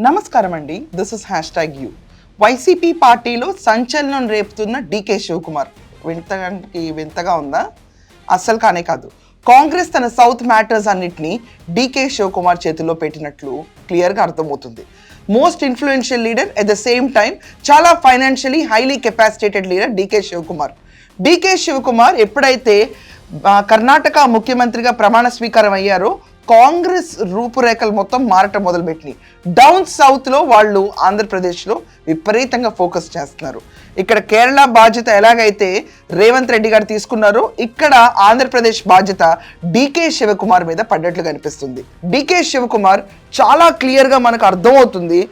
నమస్కారం అండి, this is #you. YCP పార్టీలో సంచలనం రేపుతున్న డీకే శివకుమార్ వింతగా ఉందా? అస్సలు కానే కాదు. కాంగ్రెస్ తన సౌత్ మ్యాటర్స్ అన్నిటినీ డీకే శివకుమార్ చేతిలో పెట్టినట్లు క్లియర్గా అర్థమవుతుంది. Most influential leader, at the same time చాలా financially highly capacitated leader DK Shivakumar. DK Shivakumar ఎప్పుడైతే కర్ణాటక ముఖ్యమంత్రిగా ప్రమాణ స్వీకారం అయ్యారో కాంగ్రెస్ రూపురేఖలు మొత్తం మారటం మొదలుపెట్టినాయి. డౌన్ సౌత్లో వాళ్ళు ఆంధ్రప్రదేశ్లో విపరీతంగా ఫోకస్ చేస్తున్నారు. ఇక్కడ కేరళ బాధ్యత ఎలాగైతే రేవంత్ రెడ్డి గారు తీసుకున్నారో ఇక్కడ ఆంధ్రప్రదేశ్ బాధ్యత డీకే శివకుమార్ మీద పడ్డట్లు కనిపిస్తుంది. డీకే శివకుమార్ చాలా క్లియర్గా మనకు అర్థమవుతుంది.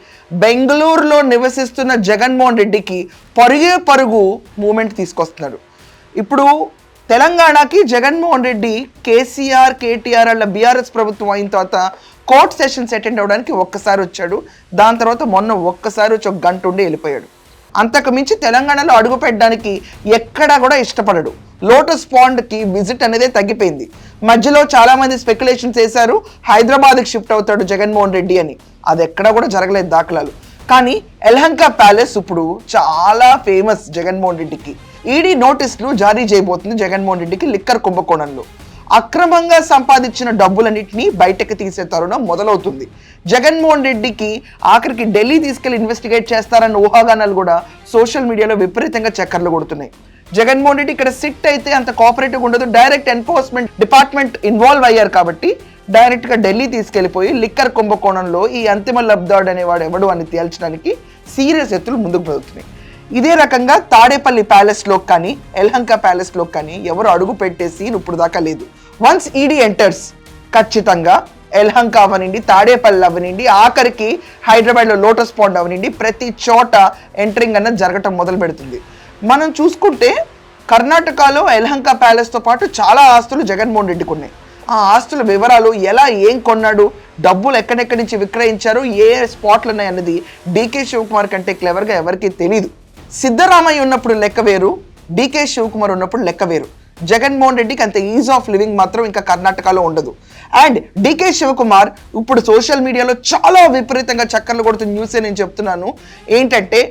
బెంగళూరులో నివసిస్తున్న జగన్మోహన్ రెడ్డికి పరుగు మూమెంట్ తీసుకొస్తున్నారు. ఇప్పుడు తెలంగాణకి జగన్మోహన్ రెడ్డి కేసీఆర్, కేటీఆర్ అలా బీఆర్ఎస్ ప్రభుత్వం అయిన తర్వాత కోర్ట్ సెషన్స్ అటెండ్ అవ్వడానికి ఒక్కసారి వచ్చాడు. దాని తర్వాత మొన్న ఒక్కసారి వచ్చి ఒక గంట ఉండి వెళ్ళిపోయాడు. అంతకు మించి తెలంగాణలో అడుగు పెట్టడానికి ఎక్కడా కూడా ఇష్టపడడు. లోటస్ పాండ్కి విజిట్ అనేది తగ్గిపోయింది. మధ్యలో చాలామంది స్పెక్యులేషన్స్ వేశారు హైదరాబాద్కి షిఫ్ట్ అవుతాడు జగన్మోహన్ రెడ్డి అని. అది ఎక్కడా కూడా జరగలేదు దాఖలాలు. కానీ యలహంక ప్యాలెస్ ఇప్పుడు చాలా ఫేమస్ జగన్మోహన్ రెడ్డికి. ఈడీ నోటీసులు జారీ చేయబోతుంది జగన్మోహన్ రెడ్డికి లిక్కర్ కుంభకోణంలో. అక్రమంగా సంపాదించిన డబ్బులన్నింటినీ బయటకు తీసే తరుణం మొదలవుతుంది. జగన్మోహన్ రెడ్డికి ఆఖరికి ఢిల్లీ తీసుకెళ్లి ఇన్వెస్టిగేట్ చేస్తారన్న ఊహాగానాలు కూడా సోషల్ మీడియాలో విపరీతంగా చక్కర్లు కొడుతున్నాయి. జగన్మోహన్ రెడ్డి ఇక్కడ సిట్ అయితే అంత కోఆపరేటివ్ ఉండదు. డైరెక్ట్ ఎన్ఫోర్స్మెంట్ డిపార్ట్మెంట్ ఇన్వాల్వ్ అయ్యారు కాబట్టి డైరెక్ట్గా ఢిల్లీ తీసుకెళ్లిపోయి లిక్కర్ కుంభకోణంలో ఈ అంతిమ లబ్ధాడు అనేవాడు ఎవడు అని తేల్చడానికి సీరియస్ ఎత్తులు ముందుకు పెడుతున్నాయి. ఇదే రకంగా తాడేపల్లి ప్యాలెస్లోకి కానీ యలహంక ప్యాలెస్లోకి కానీ ఎవరు అడుగు పెట్టే సీన్ ఇప్పుడు దాకా లేదు. వన్స్ ఈడీ ఎంటర్స్ ఖచ్చితంగా యలహంక అవనండి, తాడేపల్లి అవనండి, ఆఖరికి హైదరాబాద్లో లోటస్ పాండ్ అవనండి, ప్రతి చోట ఎంటరింగ్ అన్నది జరగటం మొదలు పెడుతుంది. మనం చూసుకుంటే కర్ణాటకలో యలహంక ప్యాలెస్తో పాటు చాలా ఆస్తులు జగన్మోహన్ రెడ్డికి ఉన్నాయి. ఆ ఆస్తుల వివరాలు, ఎలా ఏం కొన్నాడు, డబ్బులు ఎక్కడెక్కడి నుంచి విక్రయించారు, ఏ స్పాట్లు ఉన్నాయి అన్నది డీకే శివకుమార్ కంటే క్లెవర్గా ఎవరికీ తెలీదు. సిద్ధరామయ్య ఉన్నప్పుడు లెక్క వేరు, డీకే శివకుమార్ ఉన్నప్పుడు లెక్క వేరు. జగన్మోహన్ రెడ్డికి అంత ఈజ్ ఆఫ్ లివింగ్ మాత్రం ఇంకా కర్ణాటకలో ఉండదు. అండ్ డీకే శివకుమార్ ఇప్పుడు సోషల్ మీడియాలో చాలా విపరీతంగా చక్కర్లు కొడుతున్న న్యూసే నేను చెప్తున్నాను. ఏంటంటే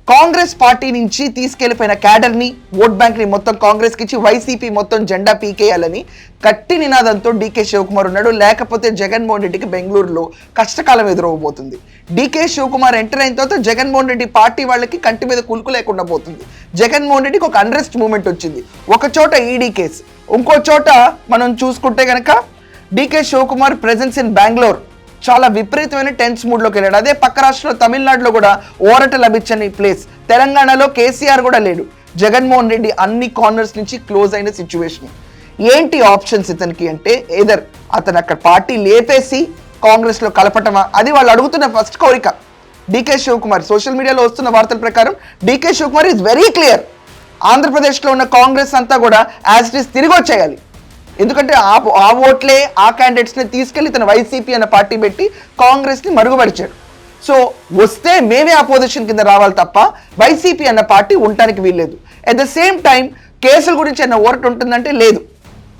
కాంగ్రెస్ పార్టీ నుంచి తీసుకెళ్లిపోయిన క్యాడర్ని, ఓట్ బ్యాంక్ని మొత్తం కాంగ్రెస్కి ఇచ్చి వైసీపీ మొత్తం జెండా పీకేయాలని గట్టి నినాదంతో డీకే శివకుమార్ ఉన్నాడు. లేకపోతే జగన్మోహన్ రెడ్డికి బెంగళూరులో కష్టకాలం ఎదురవబోతుంది. డీకే శివకుమార్ ఎంటర్ అయిన తర్వాత జగన్మోహన్ రెడ్డి పార్టీ వాళ్ళకి కంటి మీద కులుకు లేకుండా పోతుంది. జగన్మోహన్ రెడ్డికి ఒక అన్రెస్ట్ మూమెంట్ వచ్చింది. ఒక చోట ఈడీ కేసు, ఇంకో చోట మనం చూసుకుంటే కనుక డీకే శివకుమార్ ప్రెజెన్స్ ఇన్ బెంగళూరు చాలా విపరీతమైన టెన్స్ మూడ్లోకి వెళ్ళాడు. అదే పక్క రాష్ట్రంలో తమిళనాడులో కూడా ఓరట లభించని ప్లేస్. తెలంగాణలో కేసీఆర్ కూడా లేడు. జగన్మోహన్ రెడ్డి అన్ని కార్నర్స్ నుంచి క్లోజ్ అయిన సిచ్యువేషన్. ఏంటి ఆప్షన్స్ ఇతనికి అంటే, ఏదర్ అతను అక్కడ పార్టీ లేపేసి కాంగ్రెస్లో కలపటమా, అది వాళ్ళు అడుగుతున్న ఫస్ట్ కోరిక. డీకే శివకుమార్ సోషల్ మీడియాలో వస్తున్న వార్తల ప్రకారం DK Shivakumar is very clear. ఆంధ్రప్రదేశ్లో ఉన్న కాంగ్రెస్ అంతా కూడా యాజ్ ఇట్ ఈస్ తిరిగి వచ్చేయాలి. ఎందుకంటే ఆ ఓట్లే, ఆ క్యాండిడేట్స్ని తీసుకెళ్లి తన వైసీపీ అన్న పార్టీ పెట్టి కాంగ్రెస్ని మరుగుపరిచాడు. సో వస్తే మేమే అపోజిషన్ కింద రావాలి తప్ప వైసీపీ అన్న పార్టీ ఉండటానికి వీల్లేదు. అట్ ద సేమ్ టైం కేసుల గురించి అన్న ఓరట్ ఉంటుందంటే లేదు.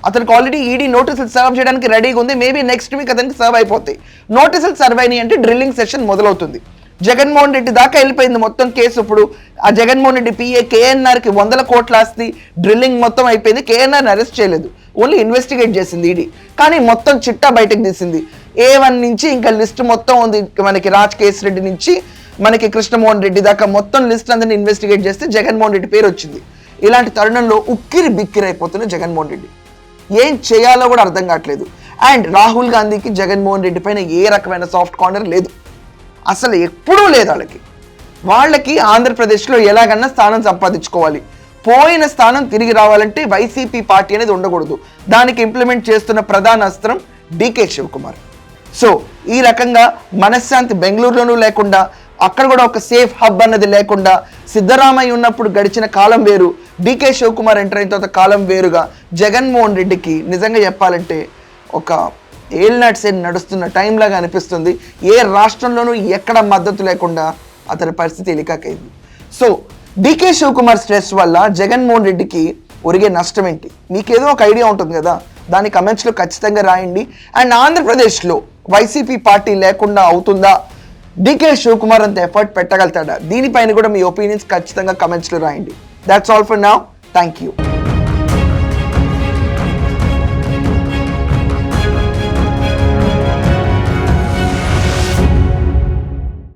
అతనికి ఆల్రెడీ ఈడీ నోటీసులు సర్వ్ చేయడానికి రెడీగా ఉంది. మేబీ నెక్స్ట్ వీక్ అతనికి సర్వ్ అయిపోతాయి. నోటీసులు సర్వ్ అయినాయి అంటే డ్రిల్లింగ్ సెషన్ మొదలవుతుంది. జగన్మోహన్ రెడ్డి దాకా వెళ్ళిపోయింది మొత్తం కేసు. ఇప్పుడు ఆ జగన్మోహన్ రెడ్డి పిఏ కేఎన్ఆర్కి 100 కోట్ల ఆస్తి డ్రిల్లింగ్ మొత్తం అయిపోయింది. కేఎన్ఆర్ని అరెస్ట్ చేయలేదు, ఓన్లీ ఇన్వెస్టిగేట్ చేసింది ఈడీ. కానీ మొత్తం చిట్టా బయటకు తీసింది. A1 నుంచి ఇంకా లిస్ట్ మొత్తం ఉంది. మనకి రాజ్ కేసు రెడ్డి నుంచి మనకి కృష్ణమోహన్ రెడ్డి దాకా మొత్తం లిస్ట్ అందరినీ ఇన్వెస్టిగేట్ చేస్తే జగన్మోహన్ రెడ్డి పేరు వచ్చింది. ఇలాంటి తరుణంలో ఉక్కిరి బిక్కిరి అయిపోతున్న జగన్మోహన్ రెడ్డి ఏం చేయాలో కూడా అర్థం కావట్లేదు. అండ్ రాహుల్ గాంధీకి జగన్మోహన్ రెడ్డి పైన ఏ రకమైన సాఫ్ట్ కార్నర్ లేదు, అసలు ఎప్పుడూ లేదు. వాళ్ళకి ఆంధ్రప్రదేశ్లో ఎలాగన్నా స్థానం సంపాదించుకోవాలి. పోయిన స్థానం తిరిగి రావాలంటే వైసీపీ పార్టీ అనేది ఉండకూడదు. దానికి ఇంప్లిమెంట్ చేస్తున్న ప్రధాన అస్త్రం డీకే శివకుమార్. సో ఈ రకంగా మనశ్శాంతి బెంగళూరులోనూ లేకుండా, అక్కడ కూడా ఒక సేఫ్ హబ్ అన్నది లేకుండా, సిద్ధరామయ్య ఉన్నప్పుడు గడిచిన కాలం వేరు, డీకే శివకుమార్ ఎంటర్ అయిన తర్వాత కాలం వేరుగా జగన్మోహన్ రెడ్డికి నిజంగా చెప్పాలంటే ఒక ఏళ్ళనాటి సేన్ నడుస్తున్న టైంలాగా అనిపిస్తుంది. ఏ రాష్ట్రంలోనూ ఎక్కడ మద్దతు లేకుండా అతని పరిస్థితి ఎలికాకైంది. సో డీకే శివకుమార్ స్ట్రెస్ వల్ల జగన్మోహన్ రెడ్డికి ఒరిగే నష్టం ఏంటి? మీకేదో ఒక ఐడియా ఉంటుంది కదా, దాని కమెంట్స్లో ఖచ్చితంగా రాయండి. అండ్ ఆంధ్రప్రదేశ్లో వైసీపీ పార్టీ లేకుండా అవుతుందా, డికే శివకుమార్ అంత ఎఫర్ట్ పెట్టగలుగుతాడా? దీనిపైన కూడా మీ ఒపీనియన్స్ ఖచ్చితంగా కమెంట్స్లో రాయండి. That's all for now. Thank you.